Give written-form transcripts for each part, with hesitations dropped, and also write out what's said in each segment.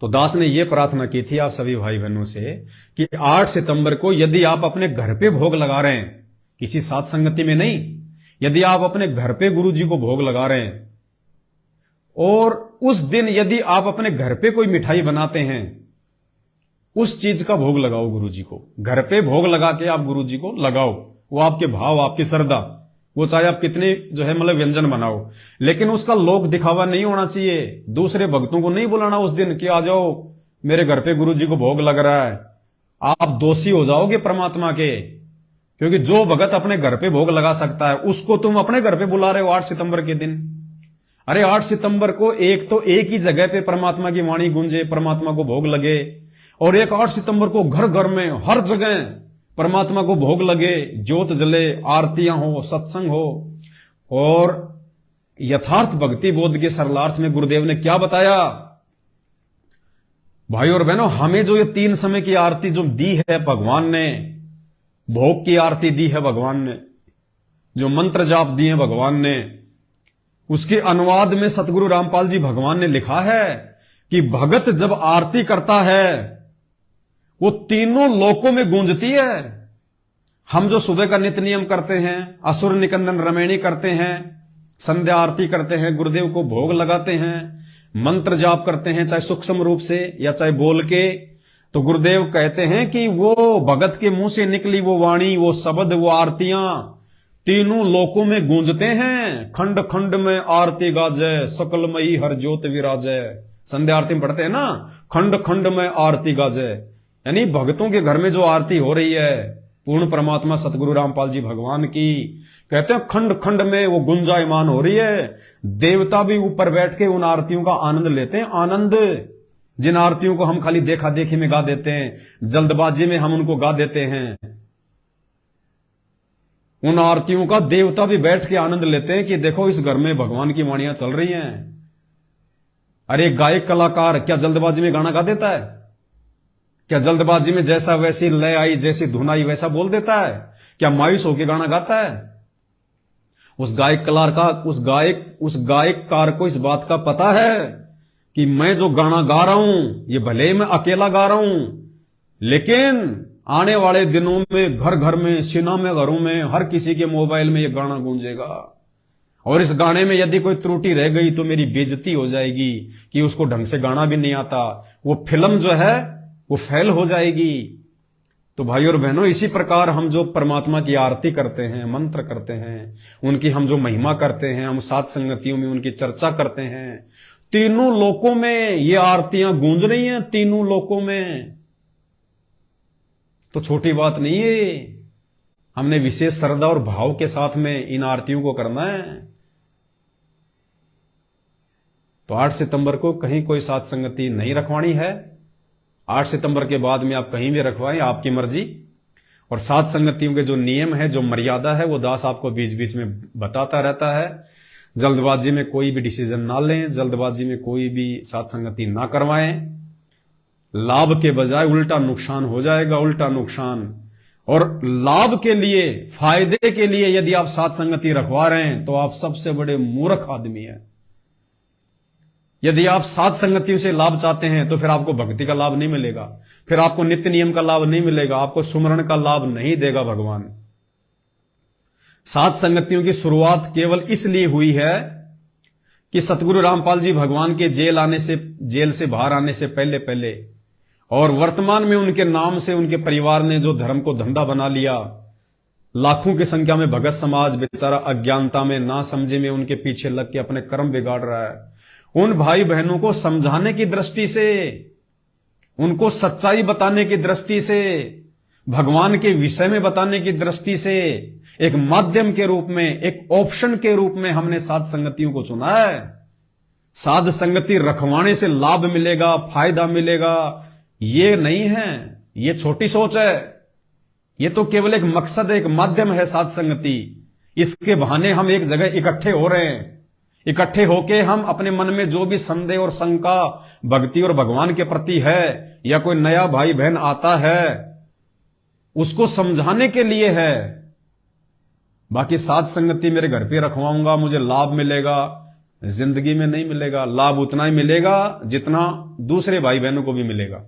तो दास ने यह प्रार्थना की थी आप सभी भाई बहनों से कि 8 सितंबर को यदि आप अपने घर पे भोग लगा रहे हैं, किसी साथ संगति में नहीं, यदि आप अपने घर पे गुरु जी को भोग लगा रहे हैं और उस दिन यदि आप अपने घर पे कोई मिठाई बनाते हैं, उस चीज का भोग लगाओ गुरु जी को। घर पे भोग लगा के आप गुरु जी को लगाओ, वो आपके भाव, आपकी श्रद्धा, वो चाहे आप कितने जो है मतलब व्यंजन बनाओ, लेकिन उसका लोक दिखावा नहीं होना चाहिए। दूसरे भक्तों को नहीं बुलाना उस दिन कि आ जाओ मेरे घर पे गुरु जी को भोग लग रहा है। आप दोषी हो जाओगे परमात्मा के, क्योंकि जो भगत अपने घर पे भोग लगा सकता है उसको तुम अपने घर पे बुला रहे हो 8 सितंबर के दिन। अरे 8 सितंबर को एक तो एक ही जगह पे परमात्मा की वाणी गूंजे, परमात्मा को भोग लगे, और एक 8 सितंबर को घर घर में हर जगह परमात्मा को भोग लगे, ज्योत जले, आरतियां हो, सत्संग हो। और यथार्थ भक्ति बोध के सरलार्थ में गुरुदेव ने क्या बताया? भाई और बहनों, हमें जो ये 3 समय की आरती जो दी है भगवान ने, भोग की आरती दी है भगवान ने, जो मंत्र जाप दिए भगवान ने, उसके अनुवाद में सतगुरु रामपाल जी भगवान ने लिखा है कि भगत जब आरती करता है वो तीनों लोकों में गूंजती है। हम जो सुबह का नित्य नियम करते हैं, असुर निकंदन रमैणी करते हैं, संध्या आरती करते हैं, गुरुदेव को भोग लगाते हैं, मंत्र जाप करते हैं, चाहे सूक्ष्म रूप से या चाहे बोल के, तो गुरुदेव कहते हैं कि वो भगत के मुंह से निकली वो वाणी, वो शब्द, वो आरतियां तीनों लोकों में गूंजते हैं। खंड खंड में आरती गाजे, सकलमयी हर ज्योत विराजे। संध्या आरती में पढ़ते हैं ना, खंड खंड में आरती गाजे, यानी भक्तों के घर में जो आरती हो रही है पूर्ण परमात्मा सतगुरु रामपाल जी भगवान की, कहते हैं खंड खंड में वो गुंजायमान हो रही है। देवता भी ऊपर बैठ के उन आरतियों का आनंद लेते हैं। आनंद, जिन आरतियों को हम खाली देखा देखी में गा देते हैं, जल्दबाजी में हम उनको गा देते हैं, उन आरतियों का देवता भी बैठ के आनंद लेते हैं कि देखो इस घर में भगवान की वाणियां चल रही हैं। अरे गायक कलाकार क्या जल्दबाजी में गाना गा देता है? क्या जल्दबाजी में जैसा वैसी लय आई, जैसी धुन आई वैसा बोल देता है? क्या मायूस होकर गाना गाता है? उस गायककार को इस बात का पता है कि मैं जो गाना गा रहा हूं ये भले मैं अकेला गा रहा हूं, लेकिन आने वाले दिनों में घर घर में, सिना में, घरों में, हर किसी के मोबाइल में ये गाना गूंजेगा। और इस गाने में यदि कोई त्रुटि रह गई तो मेरी बेइज्जती हो जाएगी कि उसको ढंग से गाना भी नहीं आता, वो फिल्म जो है वो फेल हो जाएगी। तो भाई और बहनों, इसी प्रकार हम जो परमात्मा की आरती करते हैं, मंत्र करते हैं, उनकी हम जो महिमा करते हैं, हम सात संगतियों में उनकी चर्चा करते हैं, तीनों लोकों में ये आरतियां गूंज रही हैं, तीनों लोकों में। तो छोटी बात नहीं है, हमने विशेष श्रद्धा और भाव के साथ में इन आरतियों को करना है। तो 8 सितंबर को कहीं कोई साथ संगति नहीं रखवानी है। 8 सितंबर के बाद में आप कहीं भी रखवाएं, आपकी मर्जी। और साथ संगतियों के जो नियम है, जो मर्यादा है, वो दास आपको बीच बीच में बताता रहता है। जल्दबाजी में कोई भी डिसीजन ना लें, जल्दबाजी में कोई भी साथ संगति ना करवाएं, लाभ के बजाय उल्टा नुकसान हो जाएगा, उल्टा नुकसान। और लाभ के लिए, फायदे के लिए यदि आप साथ संगति रखवा रहे हैं तो आप सबसे बड़े मूर्ख आदमी हैं। यदि आप साथ संगतियों से लाभ चाहते हैं तो फिर आपको भक्ति का लाभ नहीं मिलेगा, फिर आपको नित्य नियम का लाभ नहीं मिलेगा, आपको सुमरण का लाभ नहीं देगा भगवान। साथ संगतियों की शुरुआत केवल इसलिए हुई है कि सतगुरु रामपाल जी भगवान के जेल से बाहर आने से पहले पहले, और वर्तमान में उनके नाम से उनके परिवार ने जो धर्म को धंधा बना लिया, लाखों की संख्या में भगत समाज बेचारा अज्ञानता में, ना समझे में उनके पीछे लग के अपने कर्म बिगाड़ रहा है। उन भाई बहनों को समझाने की दृष्टि से, उनको सच्चाई बताने की दृष्टि से, भगवान के विषय में बताने की दृष्टि से, एक माध्यम के रूप में, एक ऑप्शन के रूप में हमने साध संगतियों को चुना है। साध संगति रखवाने से लाभ मिलेगा, फायदा मिलेगा, ये नहीं है, ये छोटी सोच है। ये तो केवल एक मकसद, एक माध्यम है साध संगति। इसके बहाने हम एक जगह इकट्ठे हो रहे हैं, इकट्ठे होके हम अपने मन में जो भी संदेह और शंका भक्ति और भगवान के प्रति है, या कोई नया भाई बहन आता है, उसको समझाने के लिए है। बाकी साथ संगति मेरे घर पे रखवाऊंगा, मुझे लाभ मिलेगा, जिंदगी में नहीं मिलेगा। लाभ उतना ही मिलेगा जितना दूसरे भाई बहनों को भी मिलेगा,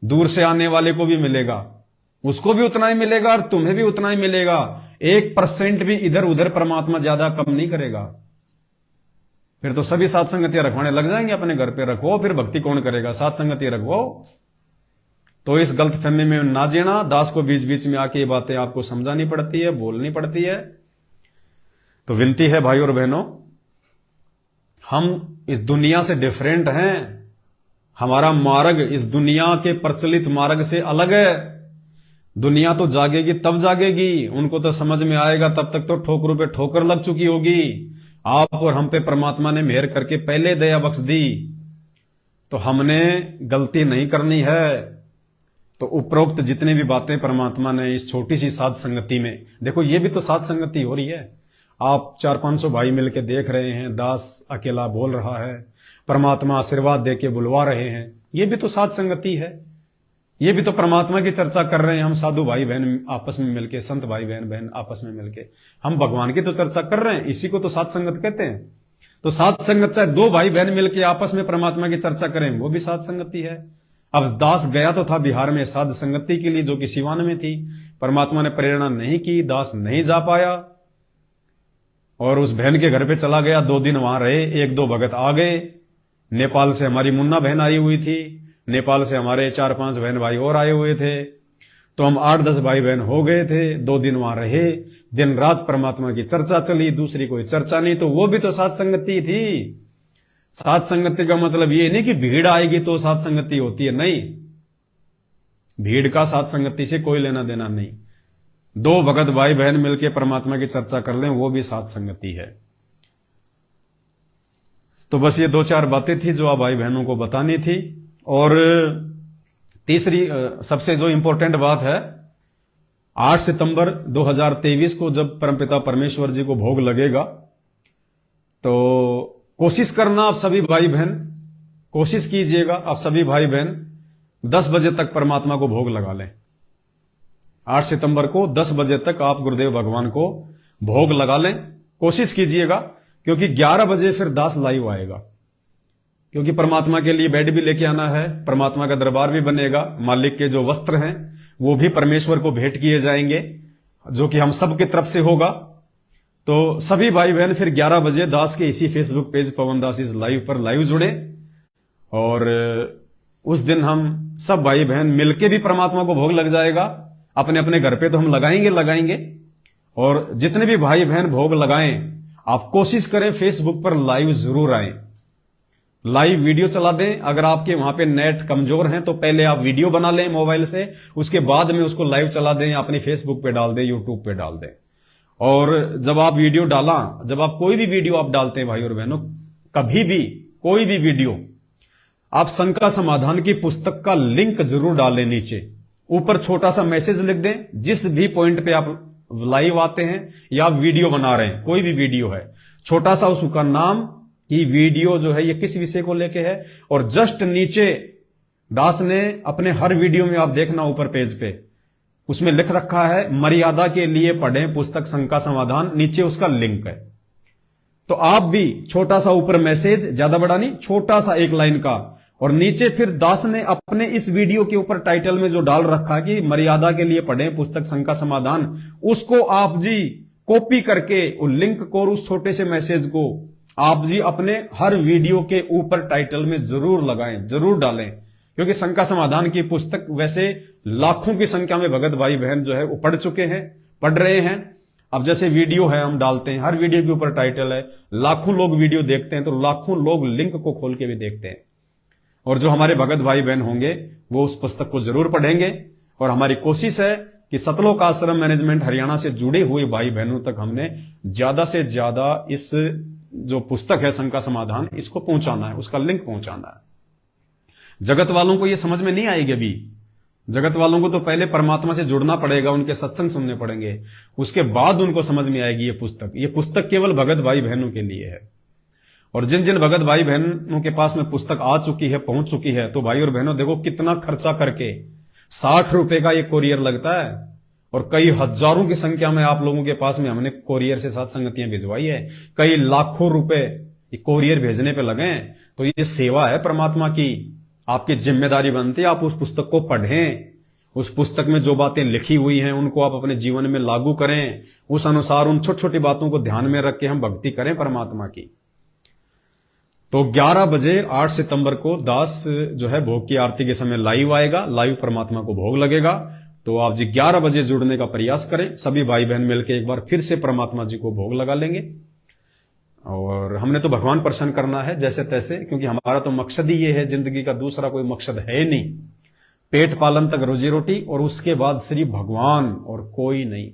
दूर से आने वाले को भी मिलेगा, उसको भी उतना ही मिलेगा और तुम्हें भी उतना ही मिलेगा। 1% भी इधर उधर परमात्मा ज्यादा कम नहीं करेगा। फिर तो सभी साथ संगतियां रखवाने लग जाएंगे, अपने घर पे रखो, फिर भक्ति कौन करेगा, साथ संगतियां रखो। तो इस गलत फहमी में ना जीना। दास को बीच बीच में आके ये बातें आपको समझानी पड़ती है, बोलनी पड़ती है। तो विनती है भाई और बहनों, हम इस दुनिया से डिफरेंट हैं। हमारा मार्ग इस दुनिया के प्रचलित मार्ग से अलग है। दुनिया तो जागेगी तब जागेगी, उनको तो समझ में आएगा, तब तक तो ठोकरों पे ठोकर लग चुकी होगी। आप और हम पे परमात्मा ने मेहर करके पहले दया बख्श दी, तो हमने गलती नहीं करनी है। तो उपरोक्त जितनी भी बातें परमात्मा ने इस छोटी सी साध संगति में, देखो ये भी तो साध संगति हो रही है। आप 400-500 भाई मिलके देख रहे हैं, दास अकेला बोल रहा है, परमात्मा आशीर्वाद देके बुलवा रहे हैं, ये भी तो साध संगति है। ये भी तो परमात्मा की चर्चा कर रहे हैं हम साधु भाई बहन आपस में मिलके, संत भाई बहन आपस में मिलके हम भगवान की तो चर्चा कर रहे हैं। इसी को तो साध संगत कहते हैं। तो साध संगत चाहे 2 भाई बहन मिलके आपस में परमात्मा की चर्चा करें, वो भी साध संगति है। अब दास गया तो था बिहार में साध संगति के लिए, जो कि सिवान में थी। परमात्मा ने प्रेरणा नहीं की, दास नहीं जा पाया और उस बहन के घर पे चला गया। 2 दिन वहां रहे, 1-2 भगत आ गए। नेपाल से हमारी मुन्ना बहन आई हुई थी, नेपाल से हमारे 4-5 बहन भाई और आए हुए थे। तो हम 8-10 भाई बहन हो गए थे। 2 दिन वहां रहे, दिन रात परमात्मा की चर्चा चली, दूसरी कोई चर्चा नहीं। तो वो भी तो साध संगति थी। साध संगति का मतलब ये नहीं कि भीड़ आएगी तो साध संगति होती है, नहीं। भीड़ का साध संगति से कोई लेना देना नहीं। 2 भगत भाई बहन मिलकर परमात्मा की चर्चा कर लें, वो भी साध संगति है। तो बस ये 2-4 बातें थी जो आप भाई बहनों को बतानी थी। और तीसरी सबसे जो इंपॉर्टेंट बात है, 8 सितंबर 2023 को जब परमपिता परमेश्वर जी को भोग लगेगा, तो कोशिश करना आप सभी भाई बहन, कोशिश कीजिएगा आप सभी भाई बहन 10 बजे तक परमात्मा को भोग लगा लें। 8 सितंबर को 10 बजे तक आप गुरुदेव भगवान को भोग लगा लें, कोशिश कीजिएगा। क्योंकि 11 बजे फिर दास लाइव आएगा, क्योंकि परमात्मा के लिए बेड भी लेके आना है, परमात्मा का दरबार भी बनेगा, मालिक के जो वस्त्र हैं वो भी परमेश्वर को भेंट किए जाएंगे, जो कि हम सब की तरफ से होगा। तो सभी भाई बहन फिर 11 बजे दास के इसी फेसबुक पेज पवन दास इस लाइव पर लाइव जुड़े। और उस दिन हम सब भाई बहन मिलके भी परमात्मा को भोग लग जाएगा। अपने अपने घर पे तो हम लगाएंगे। और जितने भी भाई बहन भोग लगाएं, आप कोशिश करें फेसबुक पर लाइव जरूर आए, लाइव वीडियो चला दें। अगर आपके वहां पे नेट कमजोर हैं तो पहले आप वीडियो बना लें मोबाइल से, उसके बाद में उसको लाइव चला दें, अपनी फेसबुक पे डाल दें, यूट्यूब पे डाल दें। और जब आप वीडियो डाला, जब आप कोई भी वीडियो आप डालते हैं भाई और बहनों, कभी भी कोई भी वीडियो, आप शंका समाधान की पुस्तक का लिंक जरूर डालें। नीचे ऊपर छोटा सा मैसेज लिख दें, जिस भी पॉइंट पे आप लाइव आते हैं या वीडियो बना रहे हैं, कोई भी वीडियो है, छोटा सा उसका नाम कि वीडियो जो है ये किस विषय को लेके है। और जस्ट नीचे दास ने अपने हर वीडियो में आप देखना ऊपर पेज पे उसमें लिख रखा है, मर्यादा के लिए पढ़ें पुस्तक शंका समाधान, नीचे उसका लिंक है। तो आप भी छोटा सा ऊपर मैसेज, ज्यादा बड़ा नहीं, छोटा सा 1 लाइन का, और नीचे फिर दास ने अपने इस वीडियो के ऊपर टाइटल में जो डाल रखा कि मर्यादा के लिए पढ़ें पुस्तक शंका समाधान, उसको आप जी कॉपी करके उस लिंक को और उस छोटे से मैसेज को आप जी अपने हर वीडियो के ऊपर टाइटल में जरूर लगाएं, जरूर डालें। क्योंकि शंका समाधान की पुस्तक वैसे लाखों की संख्या में भगत भाई बहन जो है वो पढ़ चुके हैं, पढ़ रहे हैं। अब जैसे वीडियो है हम डालते हैं, हर वीडियो के ऊपर टाइटल है, लाखों लोग वीडियो देखते हैं, तो लाखों लोग लिंक को खोल के भी देखते हैं। और जो हमारे भगत भाई बहन होंगे वो उस पुस्तक को जरूर पढ़ेंगे। और हमारी कोशिश है कि सतलोक आश्रम मैनेजमेंट हरियाणा से जुड़े हुए भाई बहनों तक हमने ज्यादा से ज्यादा इस जो पुस्तक है शंका समाधान, इसको पहुंचाना है, उसका लिंक पहुंचाना है। जगत वालों को यह समझ में नहीं आएगी अभी। जगत वालों को तो पहले परमात्मा से जुड़ना पड़ेगा, उनके सत्संग सुनने पड़ेंगे, उसके बाद उनको समझ में आएगी ये पुस्तक। ये पुस्तक केवल भगत भाई बहनों के लिए है। और जिन जिन भगत भाई बहनों के पास में पुस्तक आ चुकी है, पहुंच चुकी है, तो भाई और बहनों देखो कितना खर्चा करके 60 रुपए का ये कोरियर लगता है, और कई हजारों की संख्या में आप लोगों के पास में हमने कोरियर से साथ संगतियां भिजवाई है। कई लाखों रुपए ये कोरियर भेजने पे लगे, तो ये सेवा है परमात्मा की। आपकी जिम्मेदारी बनती है आप उस पुस्तक को पढ़ें, उस पुस्तक में जो बातें लिखी हुई हैं उनको आप अपने जीवन में लागू करें, उस अनुसार उन छोटी छोटी बातों को ध्यान में रख के हम भक्ति करें परमात्मा की। तो 11 बजे 8 सितंबर को दास जो है भोग की आरती के समय लाइव आएगा, लाइव परमात्मा को भोग लगेगा। तो आप जी 11 बजे जुड़ने का प्रयास करें, सभी भाई बहन मिलकर एक बार फिर से परमात्मा जी को भोग लगा लेंगे। और हमने तो भगवान प्रसन्न करना है जैसे तैसे, क्योंकि हमारा तो मकसद ही ये है, जिंदगी का दूसरा कोई मकसद है नहीं। पेट पालन तक रोजी रोटी और उसके बाद सिर्फ भगवान और कोई नहीं।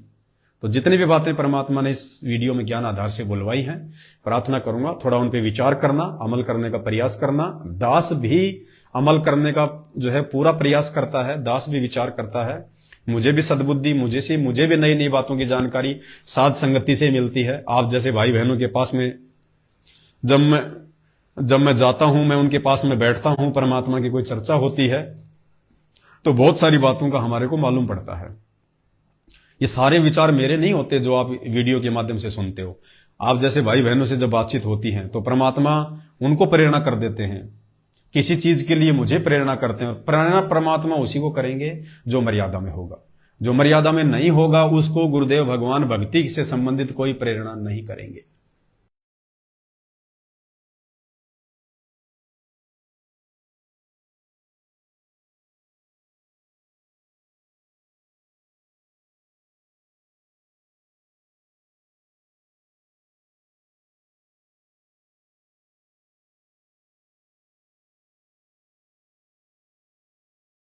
तो जितनी भी बातें परमात्मा ने इस वीडियो में ज्ञान आधार से बुलवाई हैं, प्रार्थना करूंगा थोड़ा उन पे विचार करना, अमल करने का प्रयास करना। दास भी अमल करने का जो है पूरा प्रयास करता है, दास भी विचार करता है। मुझे भी सद्बुद्धि, मुझे भी नई नई बातों की जानकारी साध संगति से मिलती है। आप जैसे भाई बहनों के पास में जब मैं जाता हूं, मैं उनके पास में बैठता हूं, परमात्मा की कोई चर्चा होती है तो बहुत सारी बातों का हमारे को मालूम पड़ता है। ये सारे विचार मेरे नहीं होते जो आप वीडियो के माध्यम से सुनते हो। आप जैसे भाई बहनों से जब बातचीत होती है तो परमात्मा उनको प्रेरणा कर देते हैं, किसी चीज के लिए मुझे प्रेरणा करते हैं। प्रेरणा परमात्मा उसी को करेंगे जो मर्यादा में होगा, जो मर्यादा में नहीं होगा उसको गुरुदेव भगवान भक्ति से संबंधित कोई प्रेरणा नहीं करेंगे।